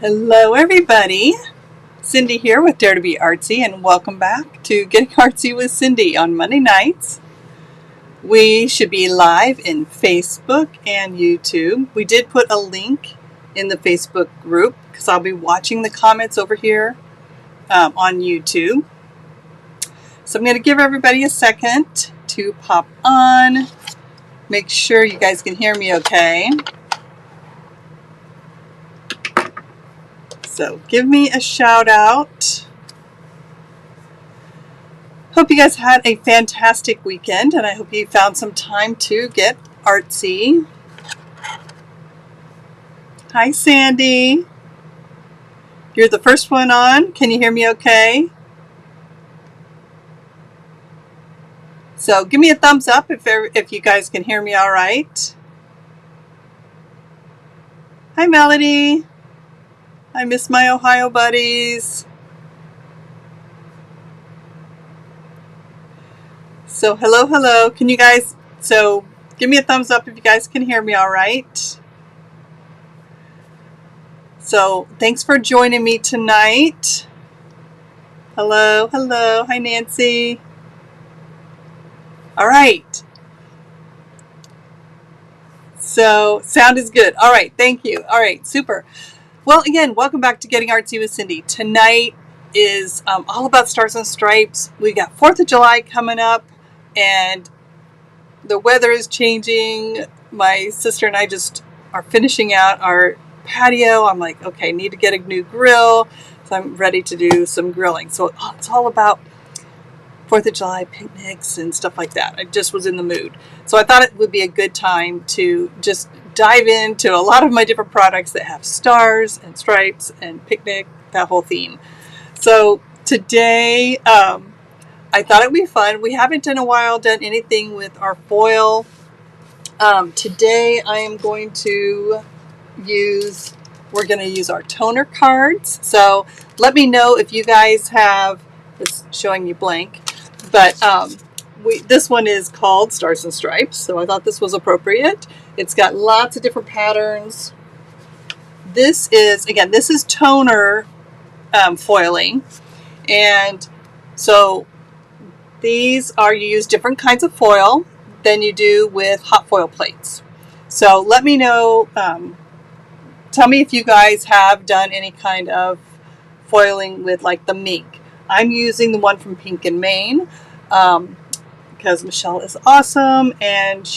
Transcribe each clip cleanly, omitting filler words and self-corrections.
Hello everybody, Cindy here with Dare to be Artsy, and welcome back to Getting Artsy with Cindy on Monday nights. We should be live in Facebook and YouTube. We did put a link in the Facebook group because I'll be watching the comments over here on YouTube. So I'm going to give everybody a second to pop on. Make sure you guys can hear me okay. So give me a shout out. Hope you guys had a fantastic weekend, and I hope you found some time to get artsy. Hi Sandy. You're the first one on. Can you hear me okay? So give me a thumbs up if you guys can hear me all right. Hi Melody. I miss my Ohio buddies. So hello. Can you guys, so give me a thumbs up if you guys can hear me all right. So thanks for joining me tonight. Hello. Hi Nancy. All right. So sound is good. All right. Thank you. All right. Super. Well, again, welcome back to Getting Artsy with Cindy. Tonight is all about Stars and Stripes. We got 4th of July coming up, and the weather is changing. My sister and I just are finishing out our patio. I'm like, okay, need to get a new grill. So I'm ready to do some grilling. So it's all about 4th of July picnics and stuff like that. I just was in the mood. So I thought it would be a good time to just dive into a lot of my different products that have stars and stripes and picnic, that whole theme. So today, I thought it would be fun. We haven't in a while done anything with our foil. Today I am going to we're going to use our toner cards. So let me know if you guys have, it's showing you blank, but this one is called Stars and Stripes, so I thought this was appropriate. It's got lots of different patterns. This is toner foiling, and so these are, you use different kinds of foil than you do with hot foil plates. So let me know, tell me if you guys have done any kind of foiling with like the mink. I'm using the one from Pink and Maine because Michelle is awesome, and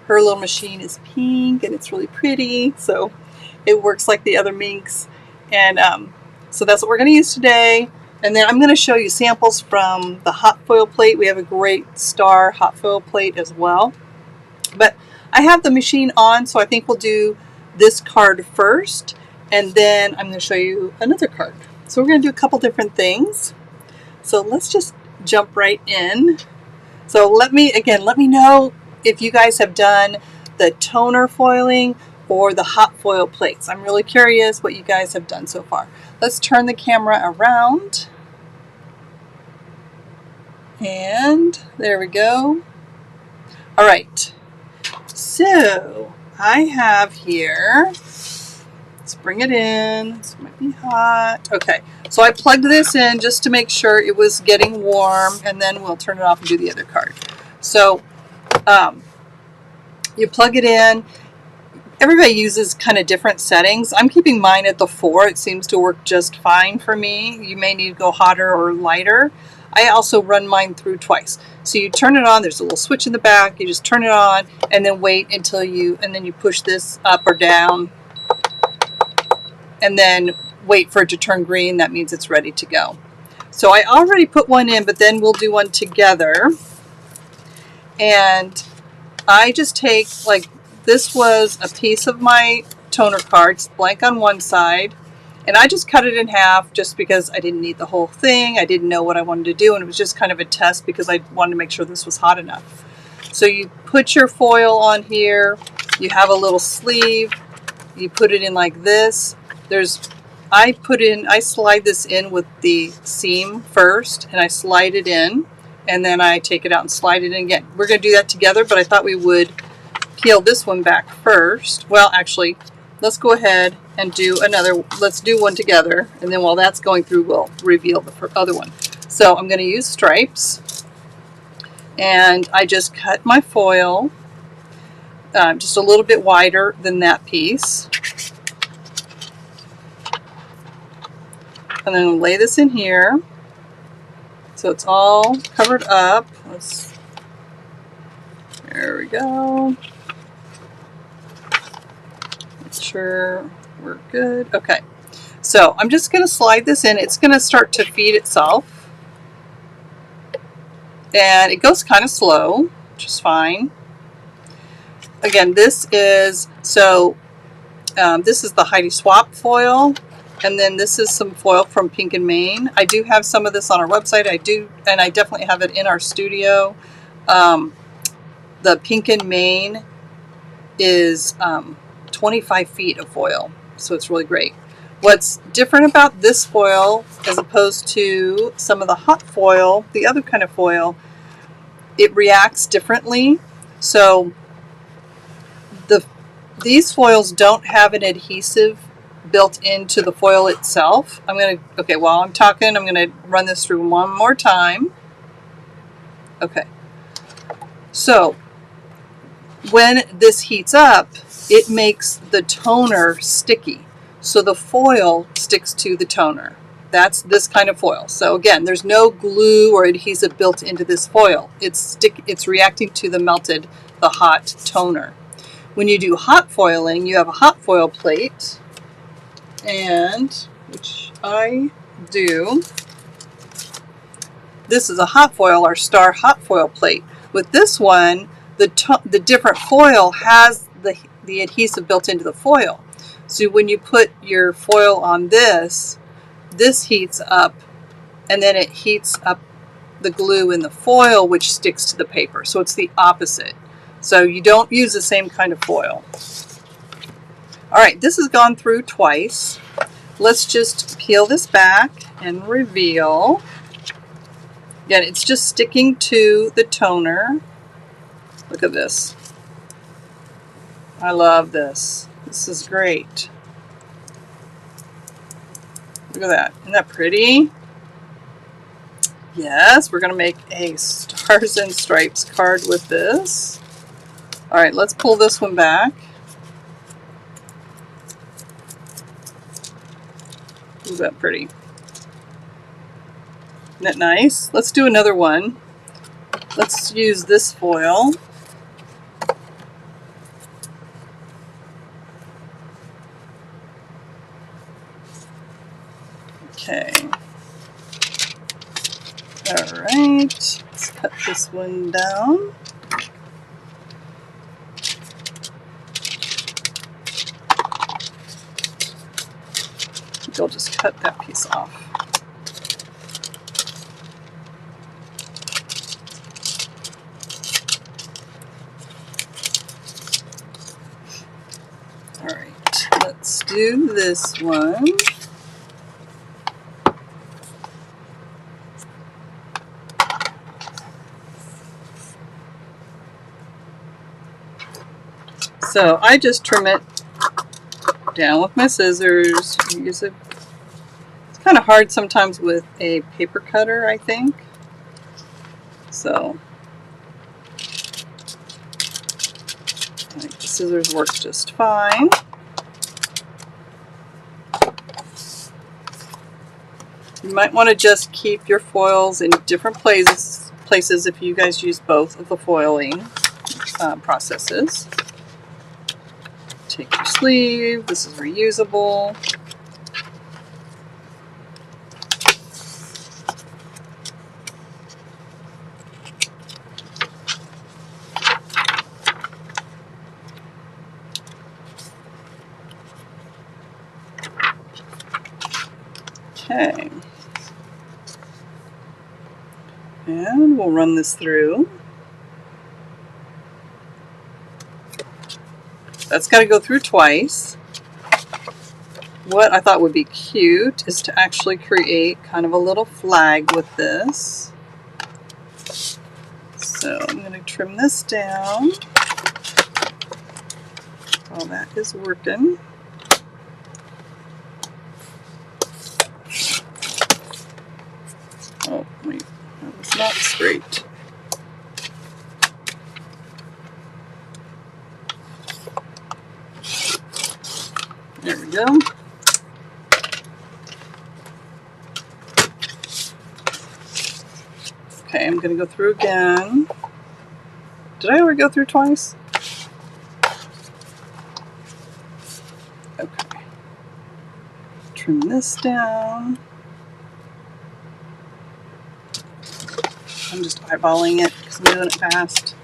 her little machine is pink and it's really pretty, so it works like the other minks. And so that's what we're going to use today. And then I'm going to show you samples from the hot foil plate. We have a great star hot foil plate as well. But I have the machine on, so I think we'll do this card first, and then I'm going to show you another card. So we're going to do a couple different things. So let's just jump right in. So let me know if you guys have done the toner foiling or the hot foil plates. I'm really curious what you guys have done so far. Let's turn the camera around. And there we go. All right. So I have here, let's bring it in. This might be hot. Okay. So I plugged this in just to make sure it was getting warm, and then we'll turn it off and do the other card. So you plug it in. Everybody uses kind of different settings. I'm keeping mine at the 4. It seems to work just fine for me. You may need to go hotter or lighter. I also run mine through twice. So you turn it on. There's a little switch in the back. You just turn it on and then wait until and then you push this up or down, and then wait for it to turn green. That means it's ready to go. So I already put one in, but then we'll do one together. And I just take, like, this was a piece of my toner cards, blank on one side, and I just cut it in half just because I didn't need the whole thing. I didn't know what I wanted to do, and it was just kind of a test because I wanted to make sure this was hot enough. So you put your foil on here. You have a little sleeve. You put it in like this. I slide this in with the seam first, and I slide it in, and then I take it out and slide it in again. We're going to do that together, but I thought we would peel this one back first. Well, actually, let's go ahead and do another. Let's do one together, and then while that's going through, we'll reveal the other one. So I'm going to use stripes, and I just cut my foil just a little bit wider than that piece. And then I'll lay this in here so it's all covered up. There we go. Make sure we're good. Okay, so I'm just going to slide this in. It's going to start to feed itself. And it goes kind of slow, which is fine. Again, this is the Heidi Swap foil. And then this is some foil from Pink and Maine. I do have some of this on our website. And I definitely have it in our studio. The Pink and Maine is 25 feet of foil, so it's really great. What's different about this foil as opposed to some of the hot foil, the other kind of foil, it reacts differently. So these foils don't have an adhesive built into the foil itself. While I'm talking, I'm going to run this through one more time. Okay. So when this heats up, it makes the toner sticky. So the foil sticks to the toner. That's this kind of foil. So again, there's no glue or adhesive built into this foil. It's reacting to the hot toner. When you do hot foiling, you have a hot foil plate, which I do. This is a hot foil, our Star hot foil plate. With this one, the different foil has the adhesive built into the foil. So when you put your foil on this heats up, and then it heats up the glue in the foil, which sticks to the paper. So it's the opposite. So you don't use the same kind of foil. All right, this has gone through twice. Let's just peel this back and reveal. Again, it's just sticking to the toner. Look at this. I love this. This is great. Look at that. Isn't that pretty? Yes, we're going to make a Stars and Stripes card with this. All right, let's pull this one back. Isn't that pretty? Isn't that nice? Let's do another one. Let's use this foil. Okay. All right. Let's cut this one down. I think I'll just cut that piece off. All right. Let's do this one. So I just trim it down with my scissors. It's kind of hard sometimes with a paper cutter, I think. So I think the scissors work just fine. You might want to just keep your foils in different places if you guys use both of the foiling processes. Take your sleeve. This is reusable. Okay. And we'll run this through. That's got to go through twice. What I thought would be cute is to actually create kind of a little flag with this. So I'm going to trim this down while that is working. not straight. There we go. Okay, I'm going to go through again. Did I already go through twice? Okay. Trim this down. I'm just eyeballing it because I'm doing it fast.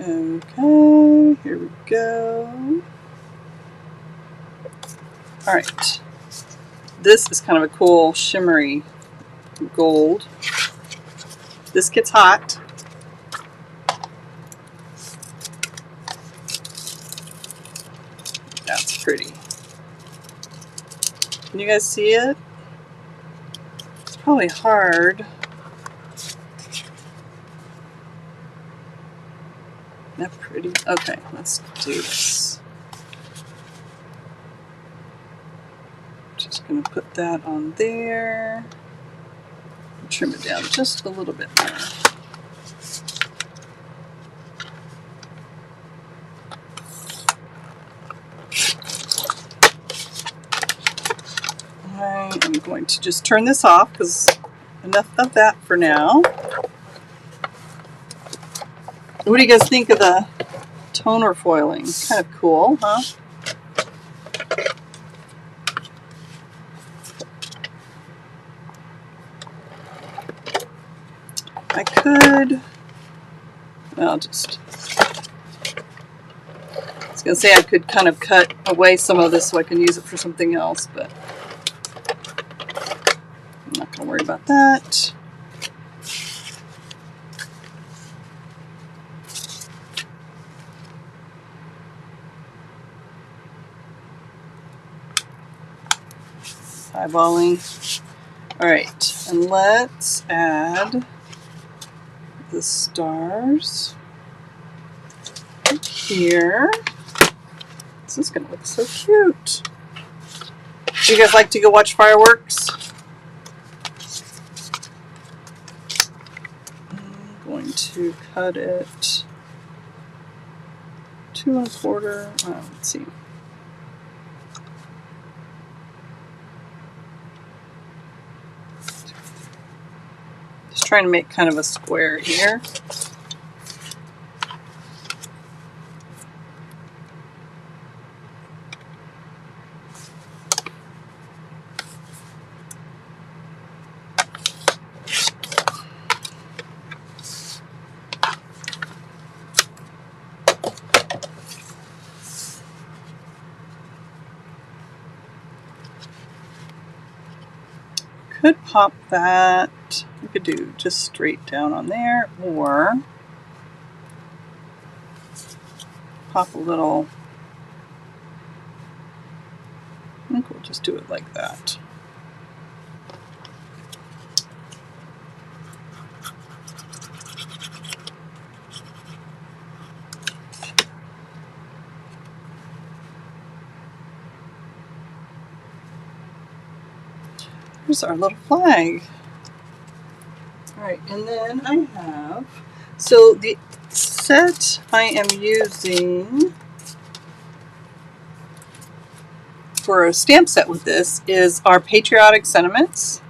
Okay, here we go. All right. This is kind of a cool shimmery gold. This gets hot. That's pretty. Can you guys see it? It's probably hard. Isn't that pretty? Okay, let's do this. Just going to put that on there. Trim it down just a little bit more. I am going to just turn this off because enough of that for now. What do you guys think of the toner foiling? Kind of cool, huh? I could, I'll just, I was going to say I could kind of cut away some of this so I can use it for something else, but I'm not going to worry about that. Eyeballing. All right, and let's add the stars here. This is going to look so cute. Do you guys like to go watch fireworks? I'm going to cut it 2 1/4. Let's see. Just trying to make kind of a square here. Could pop that. We could do just straight down on there, or pop a little. I think we'll just do it like that. Here's our little flag. All right, and then I have, so the set I am using for a stamp set with this is our patriotic sentiments.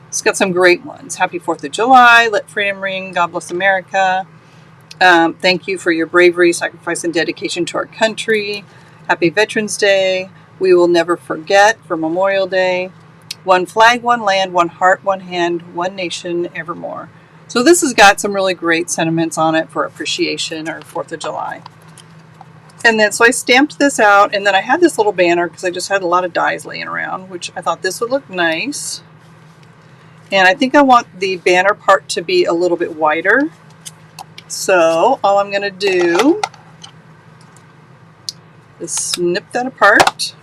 It's got some great ones. Happy 4th of July, let freedom ring, God bless America. Thank you for your bravery, sacrifice, and dedication to our country. Happy Veterans Day. We will never forget for Memorial Day. One flag, one land, one heart, one hand, one nation, evermore. So this has got some really great sentiments on it for appreciation or 4th of July. And then, so I stamped this out, and then I had this little banner because I just had a lot of dies laying around, which I thought this would look nice. And I think I want the banner part to be a little bit wider. So all I'm going to do is snip that apart.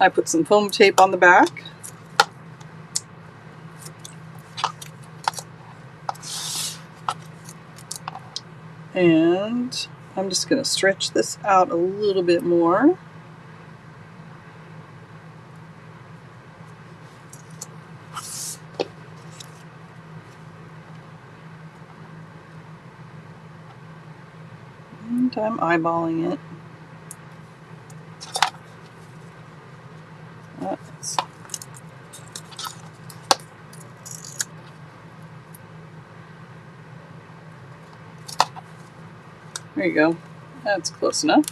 I put some foam tape on the back. And I'm just going to stretch this out a little bit more. And I'm eyeballing it. That's, there you go. That's close enough.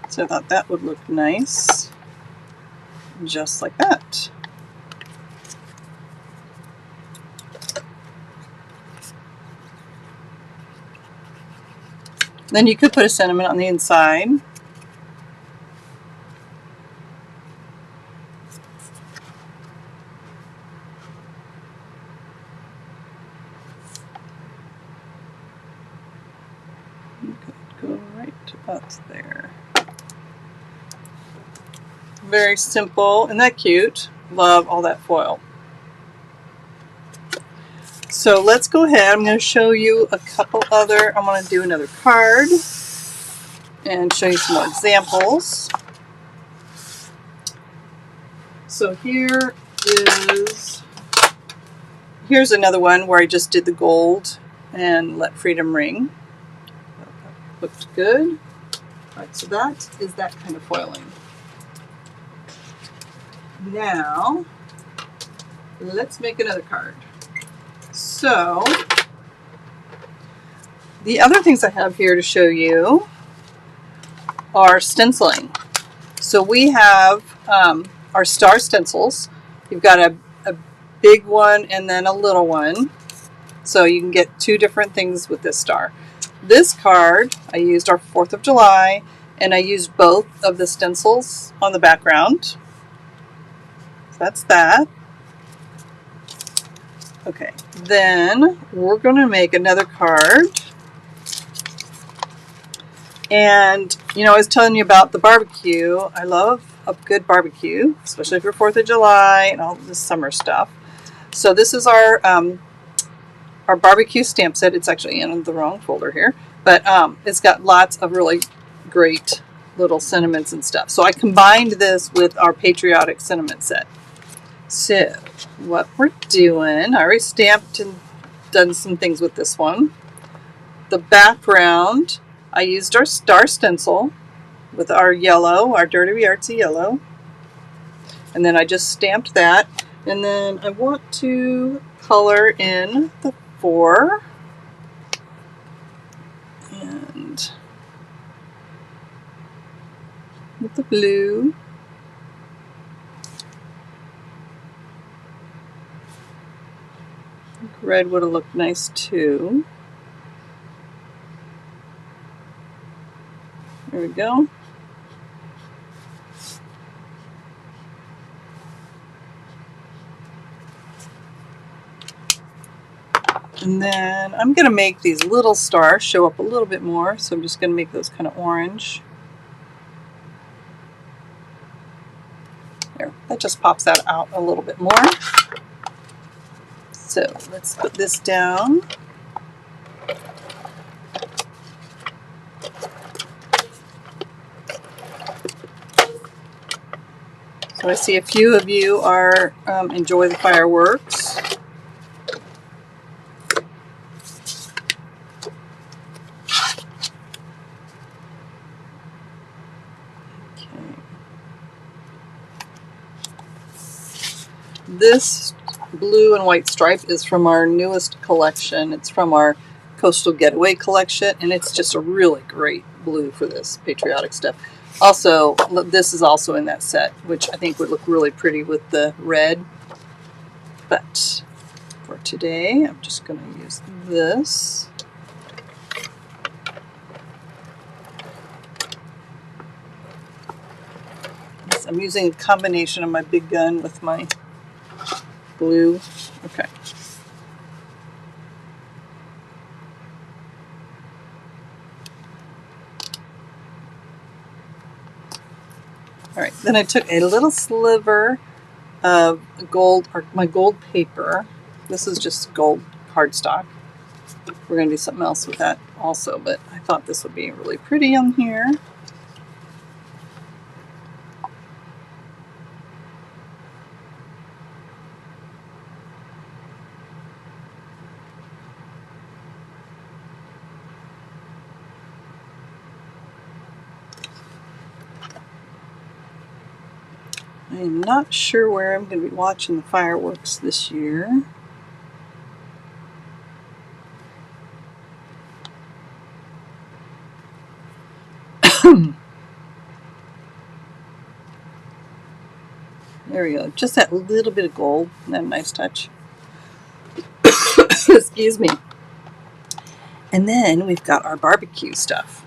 So I thought that would look nice. Just like that. Then you could put a sentiment on the inside. You could go right about there. Very simple. Isn't that cute? Love all that foil. So let's go ahead. I'm going to show you a couple other. I'm going to do another card and show you some more examples. So here's another one where I just did the gold and let freedom ring. That looked good. All right, so that is that kind of foiling. Now, let's make another card. So, the other things I have here to show you are stenciling. So we have our star stencils. You've got a big one and then a little one. So you can get two different things with this star. This card, I used our 4th of July, and I used both of the stencils on the background. So that's that. Okay, then we're going to make another card. And, you know, I was telling you about the barbecue. I love a good barbecue, especially for 4th of July and all this summer stuff. So this is our barbecue stamp set. It's actually in the wrong folder here. But it's got lots of really great little sentiments and stuff. So I combined this with our patriotic sentiment set. So what we're doing, I already stamped and done some things with this one. The background, I used our star stencil with our yellow, our Dirty Artsy yellow. And then I just stamped that. And then I want to color in the 4. And with the blue. I think red would have looked nice too. There we go. And then I'm going to make these little stars show up a little bit more. So I'm just going to make those kind of orange. There, that just pops that out a little bit more. So let's put this down. So I see a few of you are enjoy the fireworks. Okay. This blue and white stripe is from our newest collection. It's from our Coastal Getaway collection, and it's just a really great blue for this patriotic stuff. Also, this is also in that set, which I think would look really pretty with the red. But for today, I'm just going to use this. I'm using a combination of my big gun with my blue. Okay. All right, then I took a little sliver of gold, or my gold paper. This is just gold cardstock. We're going to do something else with that also, but I thought this would be really pretty on here. I am not sure where I'm going to be watching the fireworks this year. There we go. Just that little bit of gold. Isn't that a nice touch? Excuse me. And then we've got our barbecue stuff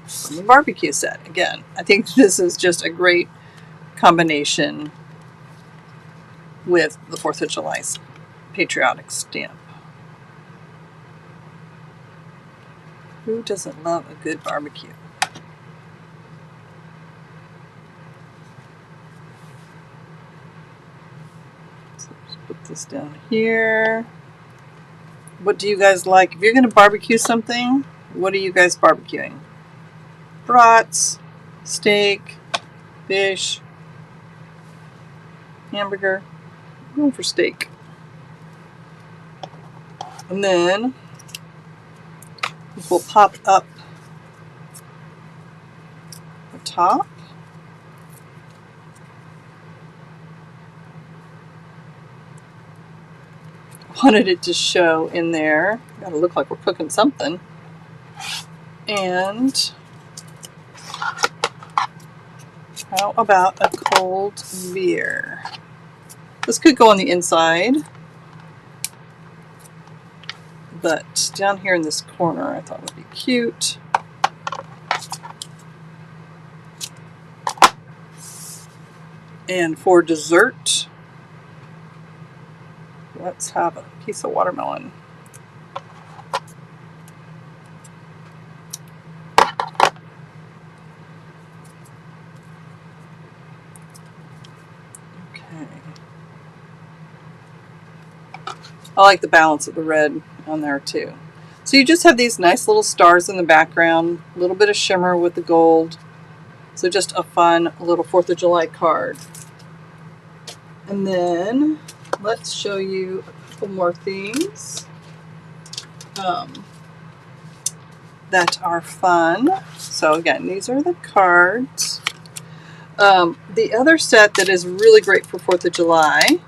from the barbecue set. Again, I think this is just a great combination with the 4th of July patriotic stamp. Who doesn't love a good barbecue? So just put this down here. What do you guys like? If you're going to barbecue something, what are you guys barbecuing? Brats, steak, fish, hamburger. I'm going for steak. And then we'll pop up the top. Wanted it to show in there. Gotta look like we're cooking something. And how about a cold beer? This could go on the inside, but down here in this corner I thought would be cute. And for dessert, let's have a piece of watermelon. Okay. I like the balance of the red on there too. So you just have these nice little stars in the background, a little bit of shimmer with the gold. So just a fun little 4th of July card. And then let's show you a couple more things that are fun. So again, these are the cards. The other set that is really great for 4th of July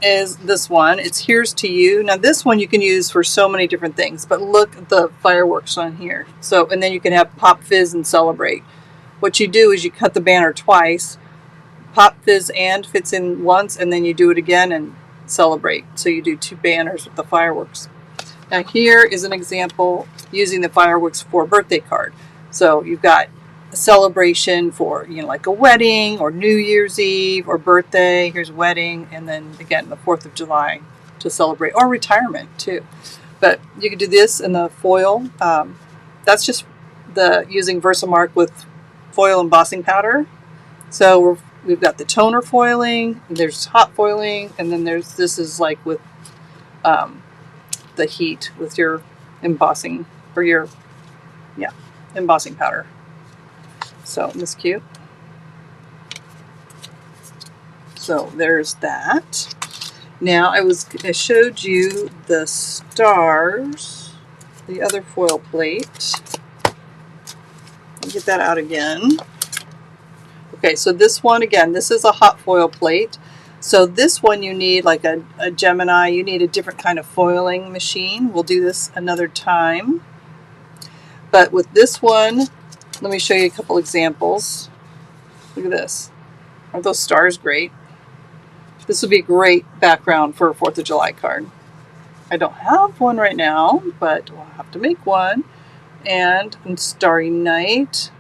is this one. It's Here's to You. Now this one you can use for so many different things, but look at the fireworks on here. So, and then you can have Pop, Fizz, and Celebrate. What you do is you cut the banner twice. Pop, Fizz, and fits in once, and then you do it again and Celebrate. So you do 2 banners with the fireworks. Now here is an example using the fireworks for a birthday card. So you've got a celebration for, you know, like a wedding or New Year's Eve or birthday. Here's wedding, and then again the 4th of July to celebrate, or retirement too. But you could do this in the foil. That's just the using Versamark with foil embossing powder. So we've got the toner foiling, there's hot foiling, and then this is like with the heat with your embossing, or your, yeah, embossing powder. So isn't this cute? So there's that. Now I showed you the stars, the other foil plate. I'll get that out again. Okay, so this one, again, this is a hot foil plate. So this one you need like a Gemini, you need a different kind of foiling machine. We'll do this another time. But with this one, let me show you a couple examples. Look at this. Aren't those stars great? This would be a great background for a 4th of July card. I don't have one right now, but we'll have to make one. And Starry Night.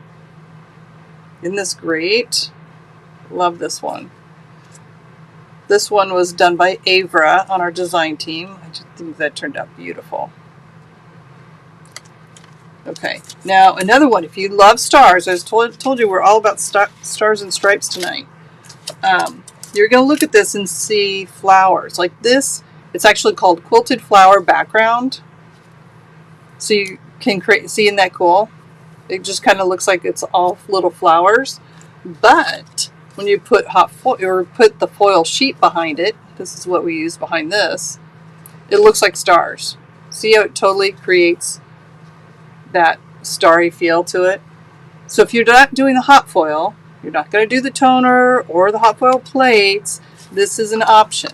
Isn't this great? Love this one. This one was done by Avra on our design team. I just think that turned out beautiful. Okay, now another one. If you love stars, I told you we're all about stars and stripes tonight. You're going to look at this and see flowers. Like this It's actually called Quilted Flower Background. So you can create, see, isn't that cool? It just kind of looks like it's all little flowers. But when you put hot foil or put the foil sheet behind it, this is what we use behind this, it looks like stars. See how it totally creates that starry feel to it? So if you're not doing the hot foil, you're not going to do the toner or the hot foil plates, this is an option.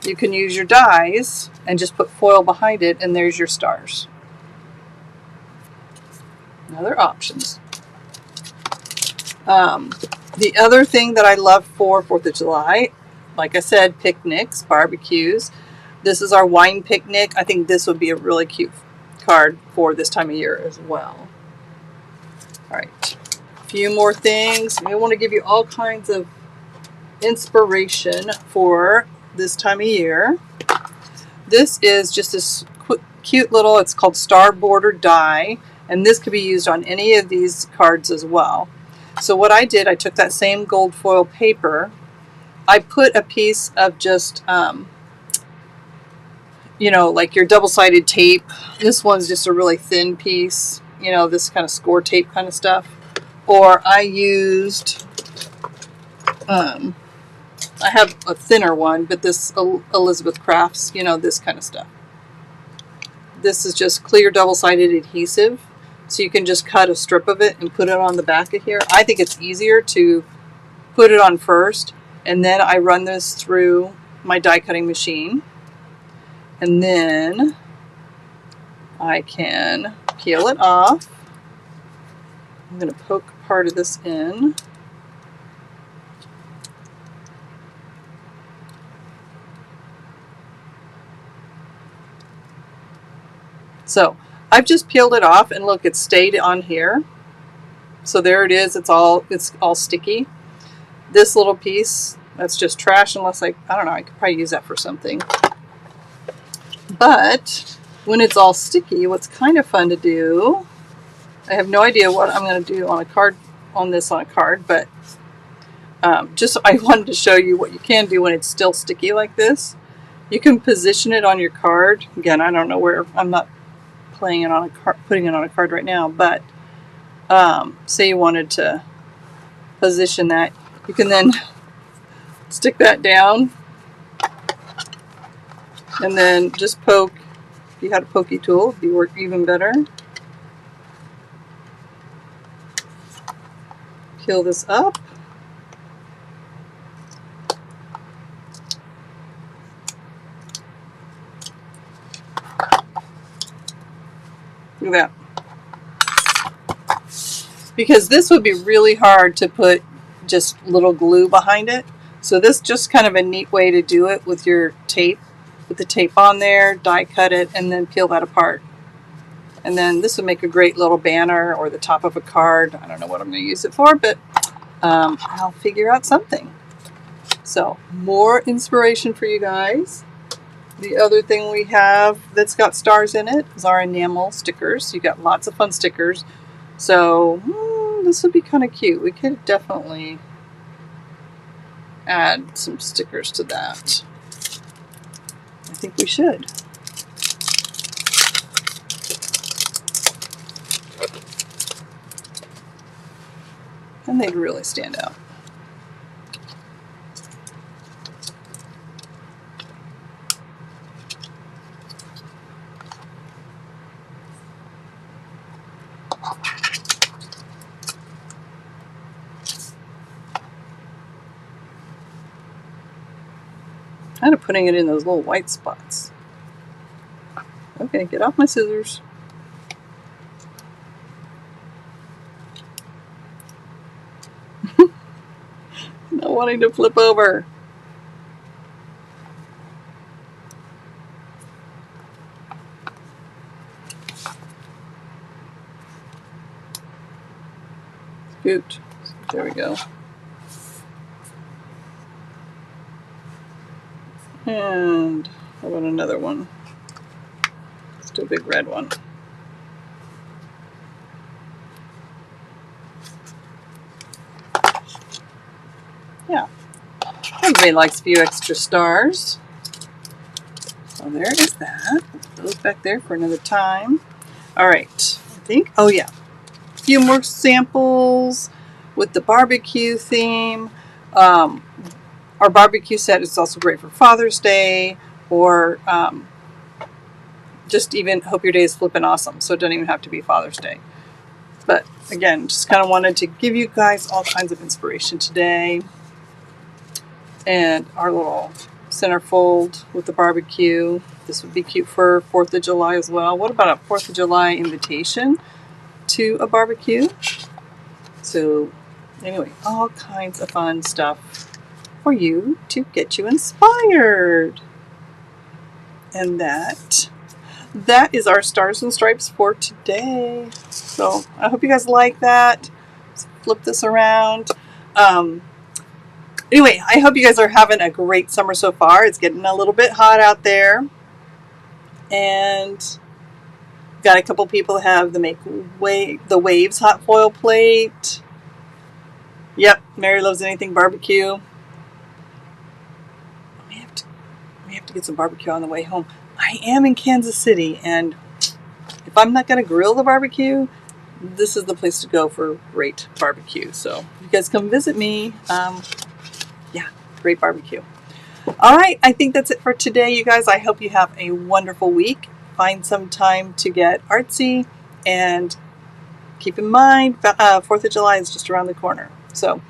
You can use your dies and just put foil behind it, and there's your stars. Other options. The other thing that I love for 4th of July, like I said, picnics, barbecues. This is our wine picnic. I think this would be a really cute card for this time of year as well. All right, a few more things. We want to give you all kinds of inspiration for this time of year. This is just this cute little, it's called Star Border Die, and this could be used on any of these cards as well. So what I did, I took that same gold foil paper, I put a piece of just, you know, like your double-sided tape. This one's just a really thin piece, you know, this kind of score tape kind of stuff. Or I used, I have a thinner one, but this Elizabeth Crafts, you know, this kind of stuff. This is just clear double-sided adhesive. So you can just cut a strip of it and put it on the back of here. I think it's easier to put it on first, and then I run this through my die cutting machine. And then I can peel it off. I'm going to poke part of this in. So I've just peeled it off, and look, it's stayed on here. So there it is. It's all sticky. This little piece, that's just trash, unless I don't know, I could probably use that for something. But when it's all sticky, what's kind of fun to do, I have no idea what I'm going to do on a card, on a card, but just I wanted to show you what you can do when it's still sticky like this. You can position it on your card. Again, I don't know where, I'm not putting it on a card right now, but say you wanted to position that, you can then stick that down and then just poke. If you had a pokey tool, it'd work even better. Peel this up. Look at that. Because this would be really hard to put just little glue behind it. So this is just kind of a neat way to do it with your tape. Put the tape on there, die cut it, and then peel that apart. And then this would make a great little banner or the top of a card. I don't know what I'm going to use it for, but I'll figure out something. So more inspiration for you guys. The other thing we have that's got stars in it is our enamel stickers. You got lots of fun stickers. So this would be kind of cute. We could definitely add some stickers to that. I think we should. And they'd really stand out. Kind of putting it in those little white spots. Okay, get off my scissors. Not wanting to flip over. Scoot. There we go. And how about another one? Let's do a big red one. Yeah. Everybody likes a few extra stars. So So there is that. Put those back there for another time. All right, I think, oh yeah, a few more samples with the barbecue theme. Our barbecue set is also great for Father's Day, or just even hope your day is flippin' awesome. So it doesn't even have to be Father's Day. But again, just kind of wanted to give you guys all kinds of inspiration today. And our little centerfold with the barbecue. This would be cute for 4th of July as well. What about a 4th of July invitation to a barbecue? So anyway, all kinds of fun stuff for you to get you inspired. And that is our Stars and Stripes for today. So I hope you guys like that. Let's flip this around. Anyway, I hope you guys are having a great summer so far. It's getting a little bit hot out there. And got a couple people that have the Waves hot foil plate. Yep, Mary loves anything barbecue. We have to get some barbecue on the way home. I am in Kansas City, and if I'm not going to grill the barbecue, this is the place to go for great barbecue. So if you guys come visit me, yeah, great barbecue. All right, I think that's it for today, you guys. I hope you have a wonderful week. Find some time to get artsy, and keep in mind, 4th of July is just around the corner. So